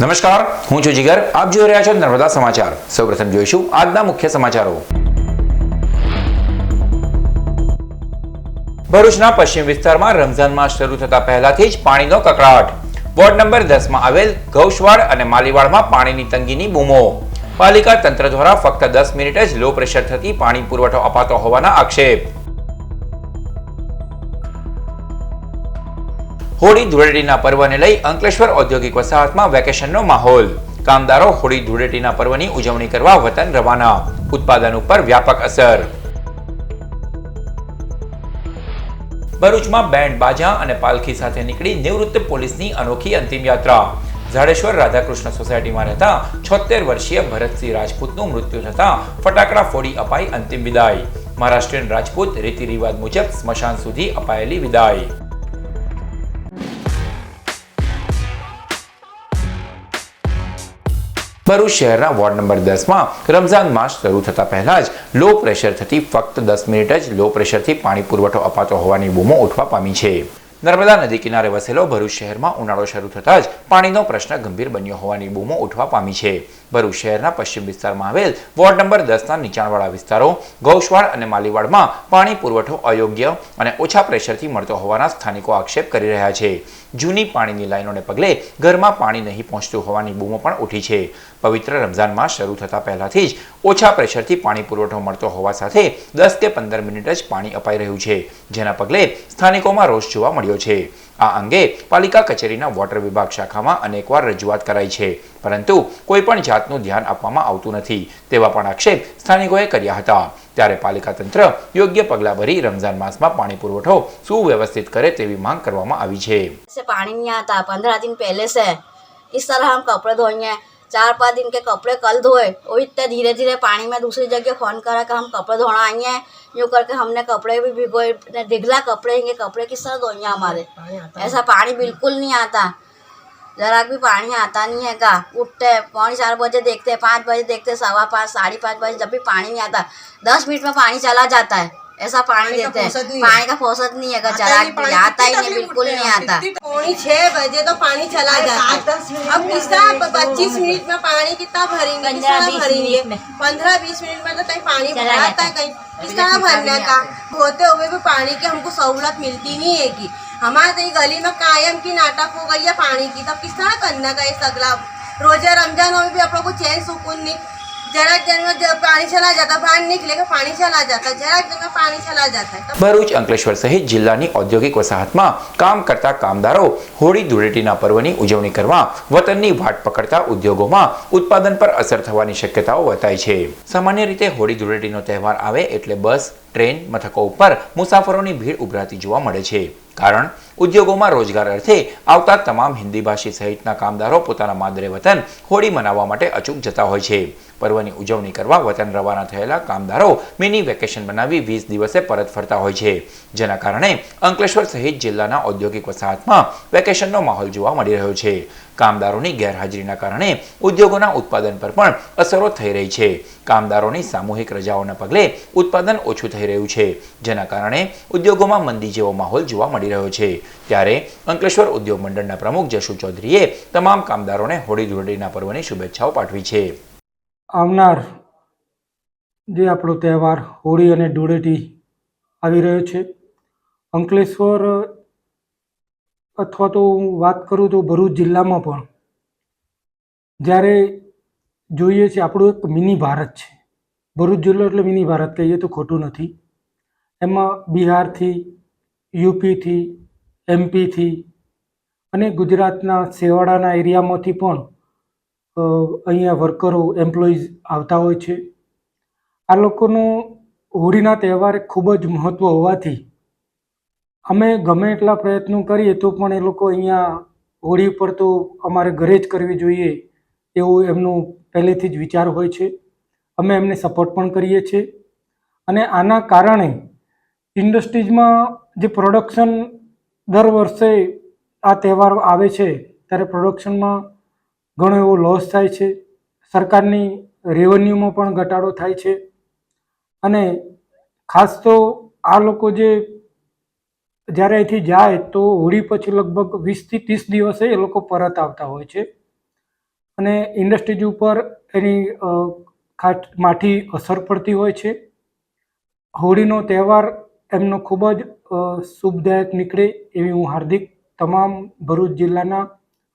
નમસ્કાર, હું છું જીગર. આપ જોઈ રહ્યા છો નર્મદા સમાચાર. સૌપ્રથમ જોઈશું આજના મુખ્ય સમાચારો. ભરૂચના પશ્ચિમ વિસ્તારમાં રમઝાન માસ શરૂ થતા પહેલાથી જ પાણીનો કકળાટ. વોર્ડ નંબર 10 માં આવેલ ગૌશવાડ અને માલીવાડમાં પાણીની તંગીની બૂમો. પાલિકા તંત્ર દ્વારા ફક્ત 10 મિનિટ જ લો પ્રેશર થતી પાણી પુરવઠો અપાતો હોવાના આક્ષેપ. હોળી ધૂળેટીના પર્વને લઈ અંકલેશ્વર ઔદ્યોગિક વસાહતમાં વેકેશનનો માહોલ. કામદારો હોળી ધૂળેટીના પર્વની ઉજવણી કરવા વતન રવાના. ઉત્પાદન ઉપર વ્યાપક અસર. ભરૂચમાં બેન્ડ બાજા અને પાલખી સાથે નીકળી નિવૃત્ત પોલીસની અનોખી અંતિમ યાત્રા. ઝાડેશ્વર રાધાકૃષ્ણ સોસાયટીમાં રહેતા 76 વર્ષીય ભરતસિંહ રાજપૂતનું મૃત્યુ થતા ફટાકડા ફોડી અપાઈ અંતિમ વિદાય. મહારાષ્ટ્રીયન રાજપૂત રીતિ રિવાજ મુજબ સ્મશાન સુધી અપાયેલી વિદાય. ભરૂચ શહેરના વોર્ડ નંબર 10 માં રમઝાન માસ શરૂ થતા પહેલા જ લો પ્રેશર થતી ફક્ત 10 મિનિટ જ લો પ્રેશરથી પાણી પુરવઠો અપાતો હોવાની બૂમો ઉઠવા પામી છે. નર્મદા નદી કિનારે વસેલો ભરૂચ શહેરમાં ઉનાળો શરૂ થતા જ પાણીનો પ્રશ્ન ગંભીર બન્યો હોવાની બૂમો ઉઠવા પામી છે. ભરૂચ શહેરના પશ્ચિમ વિસ્તારમાં આવેલ વોર્ડ નંબર 10ના નીચાણવાળા વિસ્તારો ગૌશવાડ અને માલીવાડમાં પાણી પુરવઠો અયોગ્ય અને ઓછા પ્રેશરથી મળતો હોવાના સ્થાનિકો આક્ષેપ કરી રહ્યા છે. જૂની પાણીની લાઈનોને પગલે ઘરમાં પાણી નહીં પહોંચતું હોવાની બૂમો પણ ઉઠી છે. પવિત્ર રમઝાન માસ શરૂ થતા પહેલાથી જ ઓછા પ્રેશરથી પાણી પુરવઠો મળતો હોવા સાથે 10 કે 15 મિનિટ જ પાણી અપાઈ રહ્યું છે, જેના પગલે સ્થાનિકોમાં રોષ જોવા મળ્યો છે. આ અંગે પાલિકા કચેરીના વોટર વિભાગ શાખામાં અનેકવાર રજૂઆત કરાઈ છે, પરંતુ કોઈ પણ જાતનું ધ્યાન આપવામાં આવતું નથી તેવા પણ આક્ષેપ સ્થાનિકોએ કર્યા હતા. ત્યારે પાલિકા તંત્ર યોગ્ય પગલાં ભરી રમઝાન માસમાં પાણી પુરવઠો सुव्यवस्थित करे तेरी मांग करवामा આવી છે. से पानी नहीं आता, 15 दिन पहले से इस तरह हम कपड़े धोएंगे, 4-5 दिन के कपड़े कल धोए, वो इतने धीरे धीरे पानी में दूसरी जगह फ़ोन करा कि हम कपड़े धोना आएंगे, यूँ करके हमने कपड़े भी भिगोए, ढिगला कपड़े हैं, कपड़े किस तरह धोएंगे हमारे. ऐसा पानी बिल्कुल नहीं आता, जरा भी पानी आता नहीं है का. उठते 4:30 बजे देखते, 5 बजे देखते, 5:15, 5:30 बजे जब भी पानी नहीं आता, 10 मिनट में पानी चला जाता है. ऐसा पानी देते हैं, पानी का फौसत नहीं है, जरा भी आता ही नहीं, बिल्कुल नहीं आता. 6 बजे तो पानी चला जाता है. अब कितना 25 मिनट में पानी कितना भरेंगे, 15-20 मिनट में तो कहीं पानी भराता है, कहीं किस तरह भरने का. होते हुए भी पानी की हमको सहूलत मिलती नहीं है कि हमारे तो गली में कायम की नाटक हो गई है पानी की. तब किस तरह करने का ये सगला. रोजे रमजान में भी आप लोग को चैन सुकून नहीं. जरा दिन में पानी चला जाता, बाहर निकलेगा पानी चला जाता, जरा दिन में पानी चला जाता. ભરૂચ, અંકલેશ્વર સહિત જિલ્લાની ઔદ્યોગિક વસાહતમાં કામ કરતા કામદારો હોળી ધૂળેટીના પર્વની ઉજવણી કરવા વતનની વાટ પકડતા ઉદ્યોગોમાં ઉત્પાદન પર અસર થવાની શક્યતાઓ વર્તાય છે. સામાન્ય રીતે હોળી ધૂળેટીનો તહેવાર આવે એટલે બસ, ટ્રેન મથકો ઉપર મુસાફરોની ભીડ ઉભરાતી જોવા મળે છે. કારણ ઉદ્યોગોમાં રોજગાર અર્થે આવતા તમામ હિન્દી ભાષી સહિતના કામદારો પોતાના માદરે વતન હોળી મનાવવા માટે અચૂક જતા હોય છે. પર્વની ઉજવણી કરવા વતન રવાના થયેલા કામદારો મિની વેકેશન બનાવી 20 દિવસે પરત ફરતા હોય છે, જેના કારણે અંકલેશ્વર સહિત જિલ્લાના ઔદ્યોગિક વસાહતમાં વેકેશનનો માહોલ જોવા મળી રહ્યો છે. કામદારોની ગેરહાજરીના કારણે ઉદ્યોગોના ઉત્પાદન પર પણ અસરો થઈ રહી છે. કામદારોની સામૂહિક રજાઓના પગલે ઉત્પાદન ઓછું થઈ રહ્યું છે, જેના કારણે ઉદ્યોગોમાં મંદી જેવો માહોલ જોવા મળી રહ્યો છે. ત્યારે અંકલેશ્વર ઉદ્યોગ મંડળના પ્રમુખ જશુ ચૌધરીએ તમામ કામદારોને હોળી ધૂળેટીના પર્વની શુભેચ્છાઓ પાઠવી છે. આવનાર જે આપણો તહેવાર હોળી અને ધૂળેટી આવી રહ્યો છે, અંકલેશ્વર અથવા તો હું વાત કરું તો ભરૂચ જિલ્લામાં પણ જ્યારે જોઈએ છે આપણું એક મિની ભારત છે. ભરૂચ જિલ્લો એટલે મિની ભારત કહીએ તો ખોટું નથી. એમાં બિહારથી, યુપીથી, એમપીથી અને ગુજરાતના છેવાડાના એરિયામાંથી પણ અહીંયા વર્કરો, એમ્પ્લોઈઝ આવતા હોય છે. આ લોકોનો હોળીના તહેવારે ખૂબ જ મહત્ત્વ હોવાથી અમે ગમે એટલા પ્રયત્નો કરીએ તો પણ એ લોકો અહીંયા હોળી પર તો અમારે ઘરે જ કરવી જોઈએ એવું એમનું પહેલેથી જ વિચાર હોય છે. અમે એમને સપોર્ટ પણ કરીએ છીએ અને આના કારણે ઇન્ડસ્ટ્રીઝમાં જે પ્રોડક્શન દર વર્ષે આ તહેવાર આવે છે ત્યારે પ્રોડક્શનમાં ઘણો એવો લોસ થાય છે. સરકારની રેવન્યુમાં પણ ઘટાડો થાય છે અને ખાસ તો આ લોકો જે જ્યારે અહીંથી જાય તો હોળી પછી લગભગ 20 થી 30 દિવસે એ લોકો પરત આવતા હોય છે. અને ઇન્ડસ્ટ્રીઝ ઉપર એની માઠી અસર પડતી હોય છે. હોળીનો તહેવાર એમનો ખૂબ જ શુભદાયક નીકળે એવી હું હાર્દિક તમામ ભરૂચ જિલ્લાના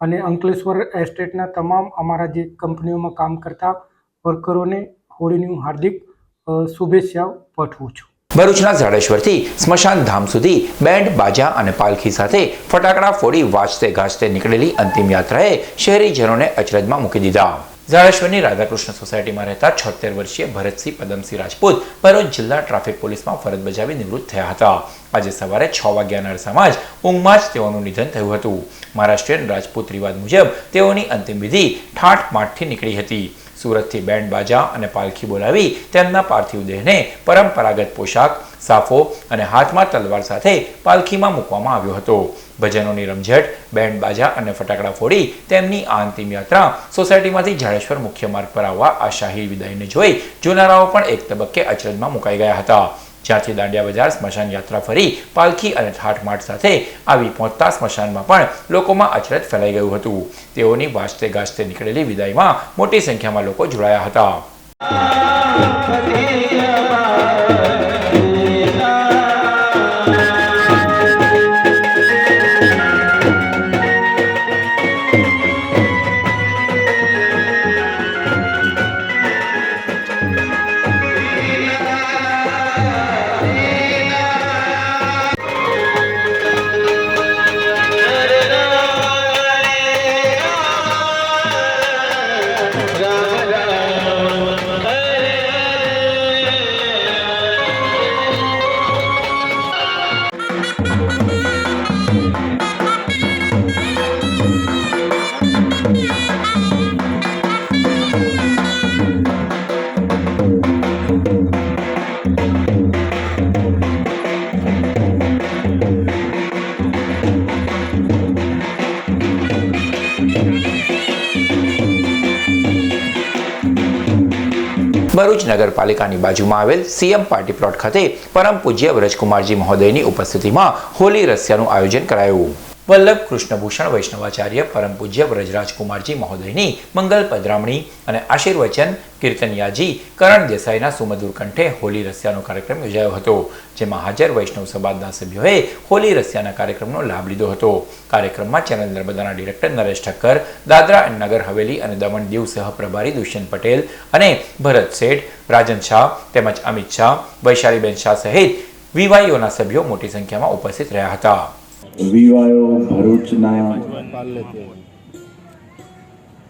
અને અંકલેશ્વર એસ્ટેટના તમામ અમારા જે કંપનીઓમાં કામ કરતા વર્કરોને હોળીની હું હાર્દિક શુભેચ્છાઓ પાઠવું છું. ભરૂચના ઝાડેશ્વરથી સ્મશાન ધામ સુધી બેન્ડ બાજા અને પાલખી સાથે ફટાકડા ફોડી વાજતે ગાજતે નીકળેલી અંતિમ યાત્રાએ શહેરીજનોને અચરજમાં મૂકી દીધા. ઝાડેશ્વરની રાધાકૃષ્ણ સોસાયટીમાં રહેતા 76 વર્ષીય ભરતસિંહ પદમસિંહ રાજપૂત ભરૂચ જિલ્લા ટ્રાફિક પોલીસમાં ફરજ બજાવી નિવૃત્ત થયા હતા. આજે સવારે 6 વાગ્યાના અરસામાં જ ઊંઘમાં જ તેઓનું નિધન થયું હતું. મહારાષ્ટ્રીયન રાજપૂત રિવાજ મુજબ તેઓની અંતિમ વિધિ ઠાઠમાઠથી નીકળી હતી. સુરતથી બેન્ડ બાજા અને પાલખી બોલાવી તેમના પાર્થિવ દેહને પરંપરાગત પોશાક, સાફો અને હાથમાં તલવાર સાથે પાલખીમાં મૂકવામાં આવ્યો હતો. ભજનોની રમઝટ, બેન્ડ બાજા અને ફટાકડા ફોડી તેમની આ અંતિમ યાત્રા સોસાયટીમાંથી ઝાડેશ્વર મુખ્ય માર્ગ પર આવવા આ શાહી વિદાયને જોઈ જોનારાઓ પણ એક તબક્કે અચરજમાં મુકાઈ ગયા હતા. જ્યાંથી દાંડિયા બજાર સ્મશાન યાત્રા ફરી પાલખી અને ઠાઠમાઠ સાથે આવી પહોંચતા સ્મશાનમાં પણ લોકોમાં અચરજ ફેલાઈ ગયું હતું. તેઓની વાજતે ગાજતે નીકળેલી વિદાયમાં મોટી સંખ્યામાં લોકો જોડાયા હતા. ભરૂચ નગરપાલિકાની બાજુમાં આવેલ સીએમ પાર્ટી પ્લોટ ખાતે પરમ પૂજ્ય વ્રજકુમારજી મહોદયની ઉપસ્થિતિમાં હોલી રસિયાનું આયોજન કરાયું. વલ્લભ કૃષ્ણભૂષણ વૈષ્ણવાચાર્ય પરમ પૂજ્ય વ્રજરાજકુમારજી મહોદયની મંગલ પધરામણી અને આશીર્વચન કીર્તનિયાજી કરણ દેસાઈના સુમધુર કંઠે હોલી રસિયાનો કાર્યક્રમ યોજાયો હતો. જેમાં હાજર વૈષ્ણવ સમાજના સભ્યોએ હોલી રસિયાના કાર્યક્રમનો લાભ લીધો હતો. કાર્યક્રમમાં ચેનલ નર્મદાના ડિરેક્ટર નરેશ ઠક્કર, દાદરા એન્ડ નગર હવેલી અને દમણ દીવ સહપ્રભારી દુષ્યંત પટેલ અને ભરત શેઠ, રાજન શાહ તેમજ અમિત શાહ, વૈશાલીબેન શાહ સહિત વીવાઈઓના સભ્યો મોટી સંખ્યામાં ઉપસ્થિત રહ્યા હતા. વિવાયો ભરૂચના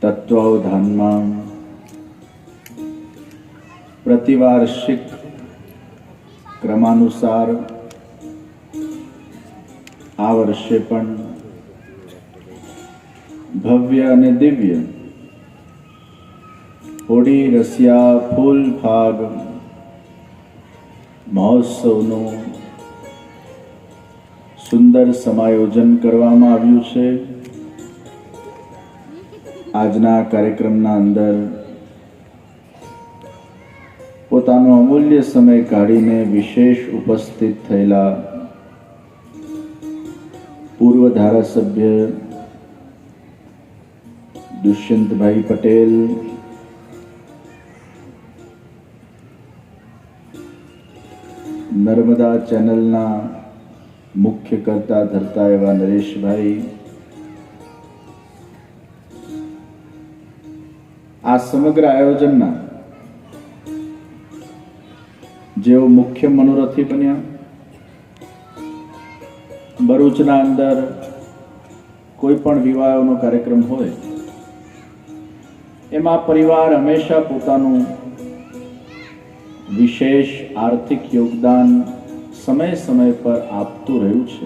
તત્વાવધાનમાં પ્રતિવાર્ષિક ક્રમાનુસાર આ વર્ષે પણ ભવ્ય અને દિવ્ય હોળી રસિયા ફૂલ ફાગ મહોત્સવનું સુંદર સમાયોજન કરવામાં આવ્યું છે. આજના કાર્યક્રમના અંદર પોતાનો અમૂલ્ય સમય કાઢીને વિશેષ ઉપસ્થિત થયેલા પૂર્વ ધારાસભ્ય દુષ્યંતભાઈ પટેલ, નર્મદા ચેનલના મુખ્ય કરતા ધરતા એવા નરેશભાઈ, આ સમગ્ર આયોજનના જેઓ મુખ્ય મનોરથી બન્યા. ભરૂચના અંદર કોઈ પણ વિવાહનો કાર્યક્રમ હોય એમાં પરિવાર હંમેશા પોતાનું વિશેષ આર્થિક યોગદાન સમય સમય પર આપતું રહ્યું છે.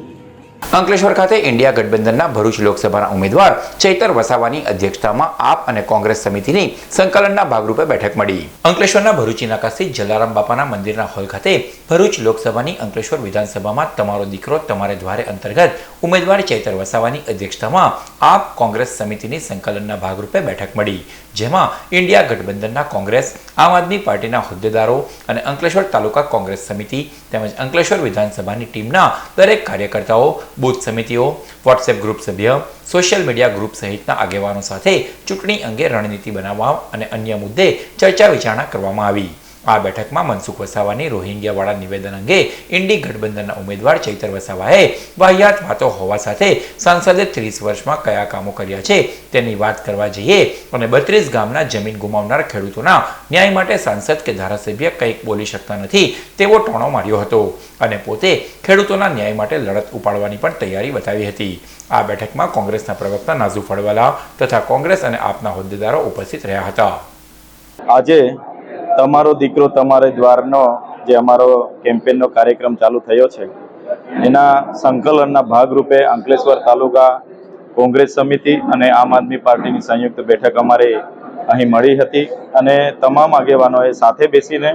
અંકલેશ્વર ખાતે ઇન્ડિયા ગઠબંધનના ભરૂચ લોકસભાના ઉમેદવાર ચૈતર વસાવાની અધ્યક્ષતામાં આપ અને કોંગ્રેસ સમિતિની સંકલનના ભાગરૂપે બેઠક મળી. અંકલેશ્વરના ભરૂચી નાકા સ્થિત જલારામ બાપાના મંદિરના હોલ ખાતે ભરૂચ લોકસભાની અંકલેશ્વર વિધાનસભામાં તમારો દીકરો તમારે દ્વારે અંતર્ગત ઉમેદવાર ચૈતર વસાવાની અધ્યક્ષતામાં આપ કોંગ્રેસ સમિતિની સંકલનના ભાગરૂપે બેઠક મળી. જેમાં ઇન્ડિયા ગઠબંધનના કોંગ્રેસ, આમ આદમી પાર્ટીના હોદ્દેદારો અને અંકલેશ્વર તાલુકા કોંગ્રેસ સમિતિ તેમજ અંકલેશ્વર વિધાનસભાની ટીમના દરેક કાર્યકર્તાઓ, બૂથ સમિતિઓ, વોટ્સએપ ગ્રુપ સભ્ય, સોશિયલ મીડિયા ગ્રુપ સહિતના આગેવાનો સાથે ચૂંટણી અંગે રણનીતિ બનાવવા અને અન્ય મુદ્દે ચર્ચા વિચારણા કરવામાં આવી. આ બેઠકમાં મનસુખ વસાવાની રોહિંગ્યાવાળા નિવેદન અંગે ઇન્ડી ગઠબંધનના ઉમેદવાર ચૈતર વસાવાએ વાહિયાત વાતો હોવા સાથે સાંસદે 30 વર્ષમાં કયા કામો કર્યા છે તેની વાત કરવા જઈએ અને 32 ગામના જમીન ગુમાવનાર ખેડૂતોના ન્યાય માટે સાંસદ કે ધારાસભ્ય કંઈક બોલી શકતા નથી તેવો ટોણો માર્યો હતો અને પોતે ખેડૂતોના ન્યાય માટે લડત ઉપાડવાની પણ તૈયારી બતાવી હતી. આ બેઠકમાં કોંગ્રેસના પ્રવક્તા નાઝુ ફળવાલા તથા કોંગ્રેસ અને આપના હોદ્દેદારો ઉપસ્થિત રહ્યા હતા. આજે તમારો દીકરો તમારે દ્વારનો જે અમારો કેમ્પેનનો કાર્યક્રમ ચાલુ થયો છે એના સંકલનના ભાગરૂપે અંકલેશ્વર તાલુકા કોંગ્રેસ સમિતિ અને આમ આદમી પાર્ટીની સંયુક્ત બેઠક અમારે અહીં મળી હતી અને તમામ આગેવાનોએ સાથે બેસીને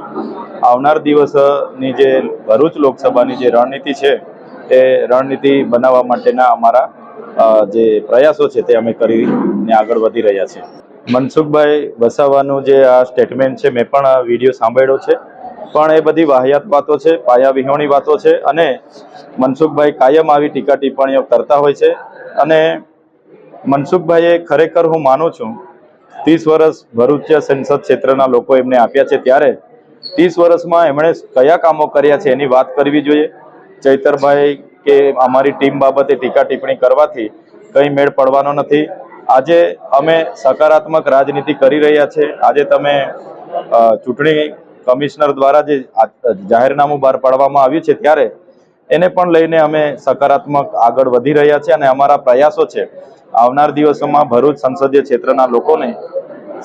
આવનાર દિવસની જે ભરૂચ લોકસભાની જે રણનીતિ છે એ રણનીતિ બનાવવા માટેના અમારા જે પ્રયાસો છે તે અમે કરીને આગળ વધી રહ્યા છીએ. મનસુખભાઈ વસાવાનું જે આ સ્ટેટમેન્ટ છે મેં પણ વિડીયો સાંભળ્યો છે, પણ એ બધી વાહિયાત વાતો છે, પાયા વિહોણી વાતો છે અને મનસુખભાઈ કાયમ આવી ટીકા ટિપ્પણીઓ કરતા હોય છે અને મનસુખભાઈએ ખરેખર હું માનું છું 30 વર્ષ ભરૂચ સંસદ ક્ષેત્રના લોકો એમને આપ્યા છે ત્યારે 30 વર્ષમાં એમણે કયા કામો કર્યા છે એની વાત કરવી જોઈએ. ચૈતરભાઈ કે અમારી ટીમ બાબતે ટીકા ટિપ્પણી કરવાથી કંઈ મેળ પડવાનો નથી. આજે અમે સકારાત્મક રાજનીતિ કરી રહ્યા છે. આજે તમે ચૂંટણી કમિશનર દ્વારા જે જાહેરનામું બહાર પાડવામાં આવ્યું છે ત્યારે એને પણ લઈને અમે સકારાત્મક આગળ વધી રહ્યા છે અને અમારા પ્રયાસો છે આવનાર દિવસોમાં ભરૂચ સંસદીય ક્ષેત્રના લોકોને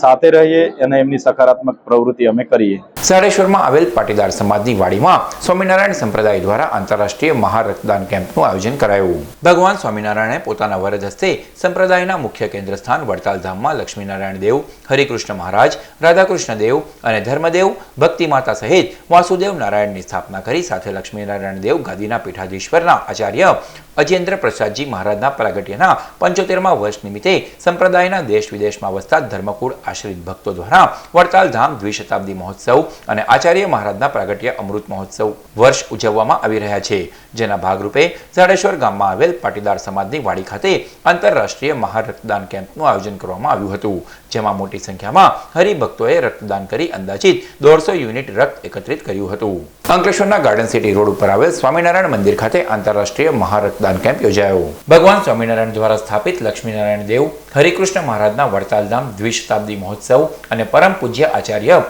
સાથે રહીએ અને એમની સકારાત્મક પ્રવૃત્તિ અમે કરીએ. સાડેશ્વરમાં આવેલ પાટીદાર સમાજની વાડીમાં સ્વામિનારાયણ સંપ્રદાય દ્વારા આંતરરાષ્ટ્રીય મહારક્તદાન કેમ્પનું આયોજન કરાયું. ભગવાન સ્વામિનારાયણે પોતાના વરદ હસ્તે સંપ્રદાયના મુખ્ય કેન્દ્ર સ્થાન વડતાલ ધામમાં લક્ષ્મીનારાયણ દેવ, હરિકૃષ્ણ મહારાજ, રાધાકૃષ્ણ દેવ અને ધર્મદેવ, ભક્તિ માતા સહિત વાસુદેવ નારાયણની સ્થાપના કરી સાથે લક્ષ્મીનારાયણ દેવ ગાદીના પીઠાધીશ્વરના આચાર્ય અજેન્દ્ર પ્રસાદજી મહારાજના પ્રાગટ્યના 75મા વર્ષ નિમિત્તે સંપ્રદાયના દેશ વિદેશમાં વસતા ધર્મકુળ આશ્રિત ભક્તો દ્વારા વડતાલ ધામ દ્વિશતાબ્દી મહોત્સવ અને આચાર્ય મહારાજના પ્રાગટ્ય અમૃત મહોત્સવ વર્ષ ઉજવવામાં આવી રહ્યા છે. જેના ભાગરૂપે સાડેશ્વર ગામમાં આવેલ પાટીદાર સમાજની વાડી ખાતે આંતરરાષ્ટ્રીય મહારક્તદાન કેમ્પનું આયોજન કરવામાં આવ્યું હતું, જેમાં મોટી સંખ્યામાં હરિભક્તોએ રક્તદાન કરી અંદાજિત 150 યુનિટ રક્ત એકત્રિત કર્યું હતું. અંકલેશ્વરના ગાર્ડન સિટી રોડ ઉપર આવેલ સ્વામિનારાયણ મંદિર ખાતે આંતરરાષ્ટ્રીય મહારક્તદાન કેમ્પ યોજાયો. ભગવાન સ્વામિનારાયણ દ્વારા સ્થાપિત લક્ષ્મીનારાયણ દેવ, હરિકૃષ્ણ મહારાજના વડતાલ ધામ દ્વિશતાબ્દી મહોત્સવ અને પરમ પૂજ્ય આચાર્ય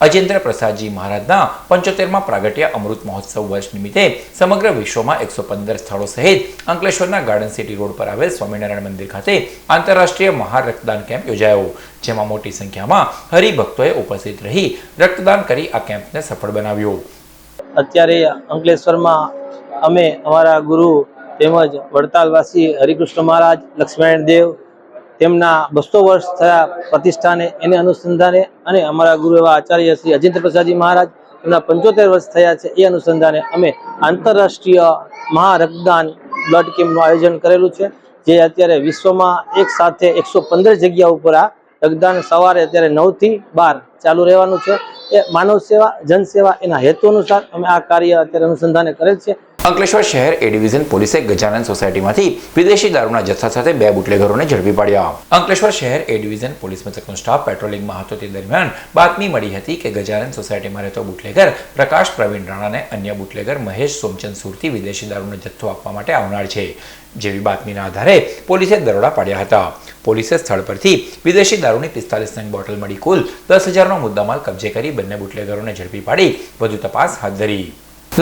અજેન્દ્ર પ્રસાદજી મહારાજના 75મા પ્રાગટ્ય અમૃત મહોત્સવ વર્ષ નિમિત્તે સમગ્ર વિશ્વમાં 115 સ્થળો સહિત અંકલેશ્વરના ગાર્ડન સિટી રોડ પર આવેલ સ્વામિનારાયણ મંદિર ખાતે આંતરરાષ્ટ્રીય મહારક્તદાન કેમ્પ યોજાયો, જેમાં મોટી સંખ્યામાં હરિભક્તોએ ઉપસ્થિત રહી રક્તદાન કરી આ કેમ્પને સફળ બનાવ્યો. અત્યારે અંકલેશ્વરમાં અમે અમારા ગુરુ તેમજ વડતાલવાસી હરિકૃષ્ણ મહારાજ, લક્ષ્મીનારાયણ દેવ તેમના 200 વર્ષ થયા પ્રતિષ્ઠાને એને અનુસંધાને અને અમારા ગુરુ એવા આચાર્ય શ્રી અજેન્દ્ર પ્રસાદજી મહારાજ એમના 75 વર્ષ થયા છે એ અનુસંધાને અમે આંતરરાષ્ટ્રીય મહારક્તદાન બ્લડ કેમ્પનું આયોજન કરેલું છે, જે અત્યારે વિશ્વમાં એક સાથે 115 જગ્યા ઉપર આ રક્તદાન સવારે અત્યારે 9 થી 12 ચાલુ રહેવાનું છે. એ માનવ સેવા, જનસેવા એના હેતુ અનુસાર અમે આ કાર્ય અત્યારે અનુસંધાને કરેલ છે. અંકલેશ્વર શહેર એ ડિવિઝન પોલીસે ગજાનન સોસાયટીમાંથી વિદેશી દારૂના જથ્થા સાથે 2 બુટલેગરોને ઝડપી પાડ્યા. અંકલેશ્વર શહેર એ ડિવિઝન પોલીસ મથકનો સ્ટાફ પેટ્રોલિંગમાં હતો તે દરમિયાન બાતમી મળી હતી કે ગજાનન સોસાયટીમાં રહેતો બુટલેગર પ્રકાશ પ્રવીણ રાણાને અન્ય બુટલેગર મહેશ સોમચંદ સુરતી વિદેશી દારૂનો જથ્થો આપવા માટે આવનાર છે. જેવી બાતમીના આધારે પોલીસે દરોડા પાડ્યા હતા. પોલીસે સ્થળ પરથી વિદેશી દારૂની 45 નંગ બોટલ મળી કુલ 10,000નો મુદ્દામાલ કબજે કરી બંને બુટલેગરોને ઝડપી પાડી વધુ તપાસ હાથ ધરી.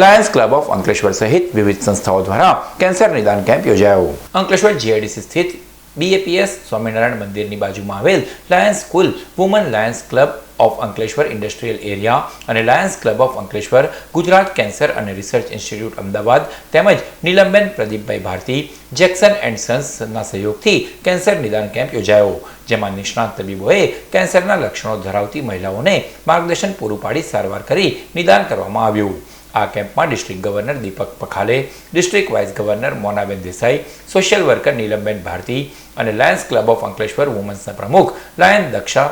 લાયન્સ ક્લબ ઓફ અંકલેશ્વર સહિત વિવિધ સંસ્થાઓ દ્વારા કેન્સર નિદાન કેમ્પ યોજાયો. અંકલેશ્વર જીઆઈડીસી સ્થિત BAPS સ્વામિનારાયણ મંદિરની બાજુમાં આવેલ Lions school, women Lions club of Ankleshwar industrial area અને Lions club of Ankleshwar, Gujarat cancer અને રિસર્ચ ઇન્સ્ટિટ્યૂટ અમદાવાદ તેમજ નીલમબેન પ્રદીપભાઈ ભારતી, જેક્સન એન્ડ સન્સના સહયોગથી કેન્સર નિદાન કેમ્પ યોજાયો, જેમાં નિષ્ણાત તબીબોએ કેન્સરના લક્ષણો ધરાવતી મહિલાઓને માર્ગદર્શન પૂરું પાડી સારવાર કરી નિદાન કરવામાં આવ્યું. આ કેમ્પમાં district governor Deepak Pakhale, district vice governor Monaben Desai, social worker Neelamben Bharati અને લાયન્સ ક્લબ ઓફ અંકલેશ્વર વુમન્સના પ્રમુખ lion Daksha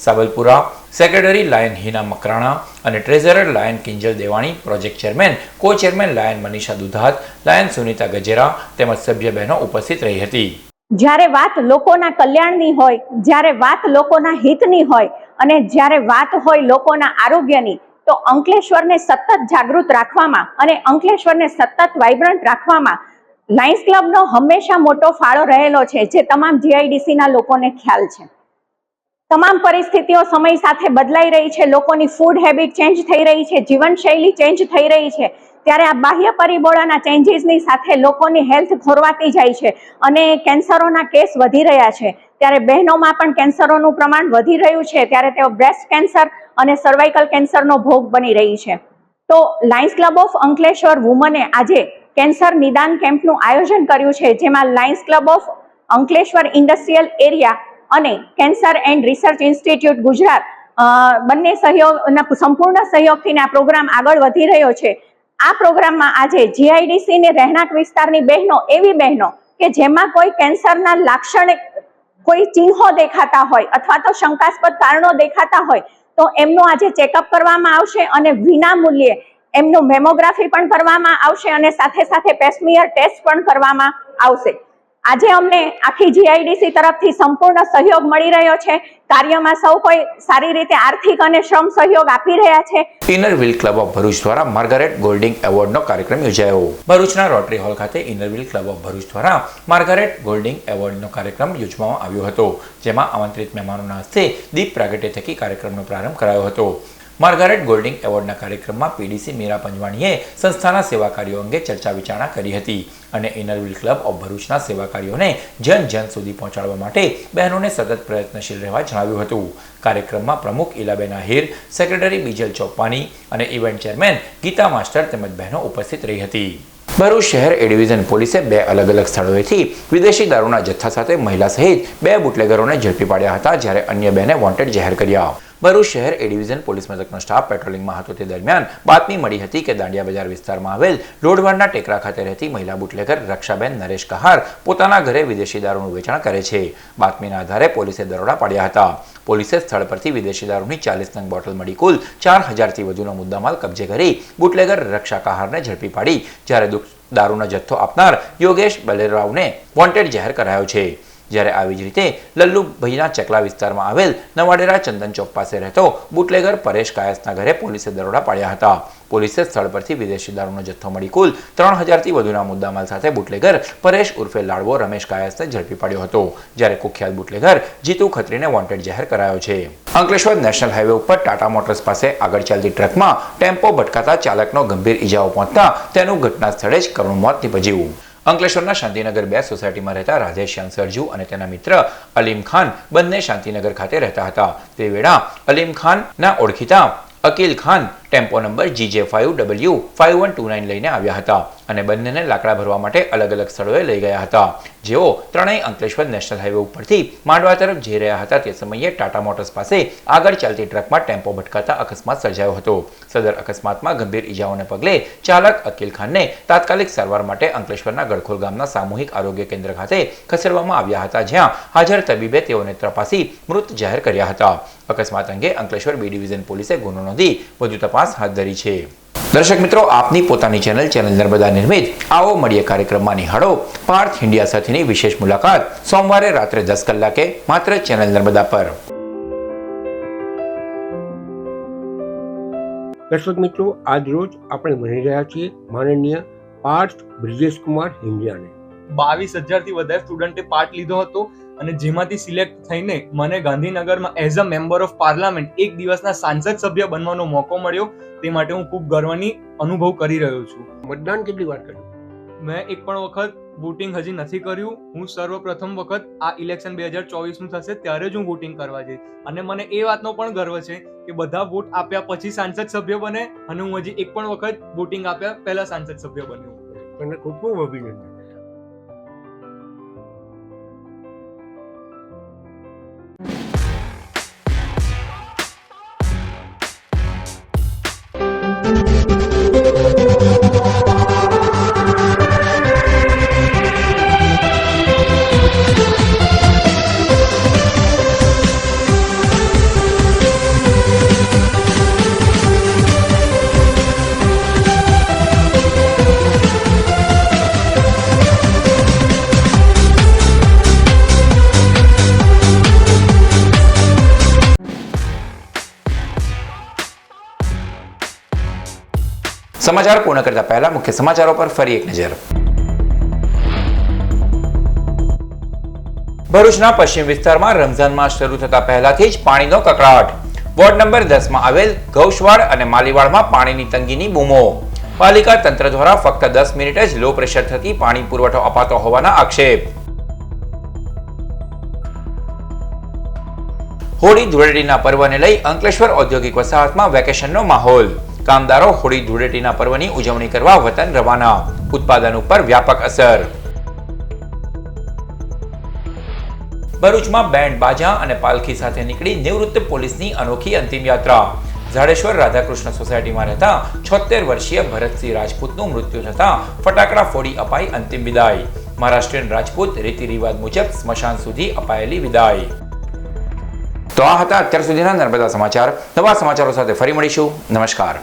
Sabalpura, secretary lion Hina Makrana અને treasurer lion Kinjal Devani, project chairman co chairman lion Manisha Dudhat, lion Sunita Gajera તેમજ સભ્ય બહેનો ઉપસ્થિત રહી હતી. જ્યારે વાત લોકોના કલ્યાણની હોય, જ્યારે વાત લોકોના હિતની હોય અને જ્યારે વાત હોય લોકોના આરોગ્યની, તો અંકલેશ્વરને સતત જાગૃત રાખવામાં અને અંકલેશ્વરને સતત વાઇબ્રન્ટ રાખવામાં લાયન્સ ક્લબનો હંમેશા મોટો ફાળો રહેલો છે, જે તમામ જીઆઈડીસીના લોકોને ખ્યાલ છે. તમામ પરિસ્થિતિઓ સમય સાથે બદલાઈ રહી છે, લોકોની ફૂડ હેબિટ ચેન્જ થઈ રહી છે, જીવનશૈલી ચેન્જ થઈ રહી છે. ત્યારે આ બાહ્ય પરિબળોના ચેન્જીસની સાથે લોકોની હેલ્થ ખોરવાતી જાય છે અને કેન્સરોના કેસ વધી રહ્યા છે. ત્યારે બહેનોમાં પણ કેન્સરોનું પ્રમાણ વધી રહ્યું છે, ત્યારે તેઓ બ્રેસ્ટ કેન્સર અને સર્વાઇકલ કેન્સરનો ભોગ બની રહી છે. તો લાયન્સ ક્લબ ઓફ અંકલેશ્વર વુમને આજે કેન્સર નિદાન કેમ્પનું આયોજન કર્યું છે, જેમાં Lions club of Ankleshwar industrial area અને cancer and research institute Gujarat બંને સહયોગના સંપૂર્ણ સહયોગથી આ પ્રોગ્રામ આગળ વધી રહ્યો છે. આ પ્રોગ્રામમાં આજે જીઆઈડીસી ને રહેણાંક વિસ્તારની બહેનો, એવી બહેનો કે જેમાં કોઈ કેન્સરના લાક્ષણિક કોઈ ચિહ્નો દેખાતા હોય અથવા તો શંકાસ્પદ કારણો દેખાતા હોય, તો એમનું આજે ચેકઅપ કરવામાં આવશે અને વિના મૂલ્યે એમનું મેમોગ્રાફી પણ કરવામાં આવશે અને સાથે સાથે પેસ્મિયર ટેસ્ટ પણ કરવામાં આવશે. આજે અમને આખી જીઆઈડીસી તરફથી સંપૂર્ણ સહયોગ મળી રહ્યો છે. કાર્યમાં સૌ કોઈ સારી રીતે આર્થિક અને શ્રમ સહયોગ આપી રહ્યા છે. Inner wheel club of Bharuch દ્વારા માર્ગારેટ ગોલ્ડિંગ એવોર્ડનો કાર્યક્રમ યોજાયો. ભરૂચના રોટરી હોલ ખાતે inner wheel club of Bharuch દ્વારા માર્ગારેટ ગોલ્ડિંગ એવોર્ડનો કાર્યક્રમ યોજવામાં આવ્યો હતો, જેમાં આમંત્રિત મહેમાનોના હસ્તે દીપ પ્રાગટ્ય થકી કાર્યક્રમનો પ્રારંભ કરાયો હતો. માર્ગારેટ ગોલ્ડિંગ એવોર્ડના કાર્યક્રમમાં પીડીસી મીરા પંજવાણીએ સંસ્થાના સેવા કાર્યો અંગે ચર્ચા વિચારણા કરી હતી અને ઇનર વ્હીલ ક્લબ ઓફ ભરૂચના સેવા કાર્યોને જન જન સુધી પહોંચાડવા માટે બહેનોને સતત પ્રયત્નશીલ રહેવા જણાવ્યું હતું. કાર્યક્રમમાં પ્રમુખ ઇલાબેન આહિર, સેક્રેટરી બીજલ ચોપાની અને ઇવેન્ટ ચેરમેન ગીતા માસ્ટર તેમજ બહેનો ઉપસ્થિત રહી હતી. ભરૂચ શહેર એ ડિવિઝન પોલીસે 2 અલગ અલગ સ્થળોએથી વિદેશી દારૂના જથ્થા સાથે મહિલા સહિત 2 બુટલેગરોને ઝડપી પાડ્યા હતા, જ્યારે અન્ય 2ને વોન્ટેડ જાહેર કર્યા. ભરૂચ શહેર એ ડિવિઝન પોલીસ મથકનો સ્ટાફ પેટ્રોલિંગમાં હતો તે દરમિયાન બાતમી મળી હતી કે દાંડિયા બજાર વિસ્તારમાં આવેલ લોઢવાડના ટેકરા ખાતે રહેતી મહિલા બુટલેગર રક્ષાબેન નરેશ કહાર પોતાના ઘરે વિદેશી દારૂનું વેચાણ કરે છે. બાતમીના આધારે પોલીસે દરોડા પાડ્યા હતા. પોલીસે સ્થળ પરથી વિદેશી દારૂની 40 નંગ બોટલ મળી કુલ 4000થી વધુનો મુદ્દામાલ કબજે કરી બુટલેગર રક્ષા કહારને ઝડપી પાડી, જ્યારે દારૂનો જથ્થો આપનાર યોગેશ બલેરાવને વોન્ટેડ જાહેર કરાયો છે. જ્યારે આવી જ રીતે લલ્લુભાઈના ચકલા વિસ્તારમાં આવેલ નવાડેરા ચંદન ચોક પાસે રહેતો બુટલેગર પરેશ કાયસના ઘરે પોલીસે દરોડા પાડ્યા હતા. પોલીસે સ્થળ પરથી વિદેશી દારૂનો જથ્થો મળી કુલ 3000થી વધુના મુદ્દામાલ સાથે બુટલેગર પરેશ ઉર્ફે લાડવો રમેશ કાયસને ઝડપી પાડ્યો હતો, જ્યારે કુખ્યાત બુટલેગર જીતુ ખત્રીને વોન્ટેડ જાહેર કરાયો છે. અંકલેશ્વર નેશનલ હાઈવે ઉપર ટાટા મોટર્સ પાસે આગળ ચાલતી ટ્રકમાં ટેમ્પો ભટકાતા ચાલકનો ગંભીર ઈજાઓ પહોંચતા તેનું ઘટના સ્થળે જ કરુણ મોત નીપજ્યું. અંકલેશ્વરના શાંતિનગર 2 સોસાયટીમાં રહેતા રાધેશ્યામ સરજુ અને તેના મિત્ર અલીમ ખાન બંને શાંતિનગર ખાતે રહેતા હતા. તે વેળા અલીમ ખાનના ઓળખીતા Akil Khan tempo number GJ5W5129 લઈને આવ્યા હતા અને બંનેને લાકડા ભરવા માટે અલગ અલગ સ્થળોએ લઈ ગયા હતા. જેઓ ત્રણેય અંકલેશ્વર નેશનલ હાઈવે ઉપરથી માંડવા તરફ જઈ રહ્યા હતા તે સમયે ટાટા મોટર્સ પાસે આગળ ચાલતી ટ્રકમાં ટેમ્પો ભટકાતા અકસ્માત સર્જાયો હતો. સદર અકસ્માતમાં ગંભીર ઈજાઓને પગલે ચાલક અકીલ ખાનને તાત્કાલિક સારવાર માટે અંકલેશ્વરના ગડખોલ ગામના સામૂહિક આરોગ્ય કેન્દ્ર ખાતે ખસેડવામાં આવ્યા હતા, જ્યાં હાજર તબીબે તેઓને તપાસી મૃત જાહેર કર્યા હતા. અકસ્માત અંગે અંકલેશ્વર બી ડિવિઝન પોલીસે ગુનો નોંધી વધુ તપાસ હાથ ધરી છે. દર્શક મિત્રો, આપની પોતાની ચેનલ નર્મદા નિર્મિત આવો મળીએ કાર્યક્રમમાં નિહાળો પાર્થ ઇન્ડિયા સાથેની વિશેષ મુલાકાત સોમવારે રાત્રે 10 કલાકે માત્ર ચેનલ નર્મદા પર. દર્શક મિત્રો, આજ રોજ આપણે મળી રહ્યા છીએ માનનીય પાર્થ બ્રિજેશ કુમાર હિંડિયાને. 22,000થી વધારે સ્ટુડન્ટે પાર્ટ લીધો હતો અને જેમાંથી સિલેક્ટ થઈને મને ગાંધીનગરમાં as a member of parliament એક દિવસના સાંસદ સભ્ય બનવાનો મોકો મળ્યો. તે માટે હું ખૂબ ગર્વની અનુભવ કરી રહ્યો છું. મતદાન કેટલી વાર કર્યું? મેં એક પણ વખત વોટિંગ હજી નથી કર્યું. હું સર્વપ્રથમ વખત આ ઇલેક્શન 2024નું થશે ત્યારે જ હું વોટિંગ કરવા જઈશ અને મને એ વાતનો પણ ગર્વ છે કે બધા વોટ આપ્યા પછી સાંસદ સભ્ય બને અને હું હજી એક પણ વખત વોટિંગ આપ્યા પહેલા સાંસદ સભ્ય બન્યો. તમને ખૂબ ખૂબ અભિનંદન. સમાચાર પૂર્ણ કરતા પહેલા મુખ્ય સમાચારો પર ફરી એક નજર. ભરૂચના પશ્ચિમ વિસ્તારમાં રમઝાન માસ શરૂ થતા પહેલાથી જ પાણીનો કકળાટ. વોર્ડ નંબર 10 માં આવેલ ગૌશવાડ અને માલીવાડમાં પાણીની તંગીની બૂમો. પાલિકા તંત્ર દ્વારા ફક્ત 10 મિનિટ જ લો પ્રેશર થતી પાણી પુરવઠો અપાતો હોવાના આક્ષેપ. હોળી ધૂળેટીના પર્વને લઈ અંકલેશ્વર ઔદ્યોગિક વસાહતમાં વેકેશનનો માહોલ. કામદારો હોળી ધૂળેટીના પર્વની ઉજવણી કરવા વતન રવાના. ઉત્પાદન ઉપર વ્યાપક અસર. ભરૂચમાં બેન્ડ બાજા અને પાલખી સાથે નીકળી નિવૃત્ત પોલીસની અનોખી અંતિમ યાત્રા. ઝાડેશ્વર રાધાકૃષ્ણ સોસાયટીમાં રહેતા 76 વર્ષીય ભરતસિંહ રાજપૂતનું મૃત્યુ થતા ફટાકડા ફોડી અપાઈ અંતિમ વિદાય. મહારાષ્ટ્રીયન રાજપૂત રીતિ રિવાજ મુજબ સ્મશાન સુધી અપાયેલી વિદાય. તો આ હતા અત્યાર સુધીના નર્મદા સમાચાર. નવા સમાચારો સાથે ફરી મળીશું. નમસ્કાર.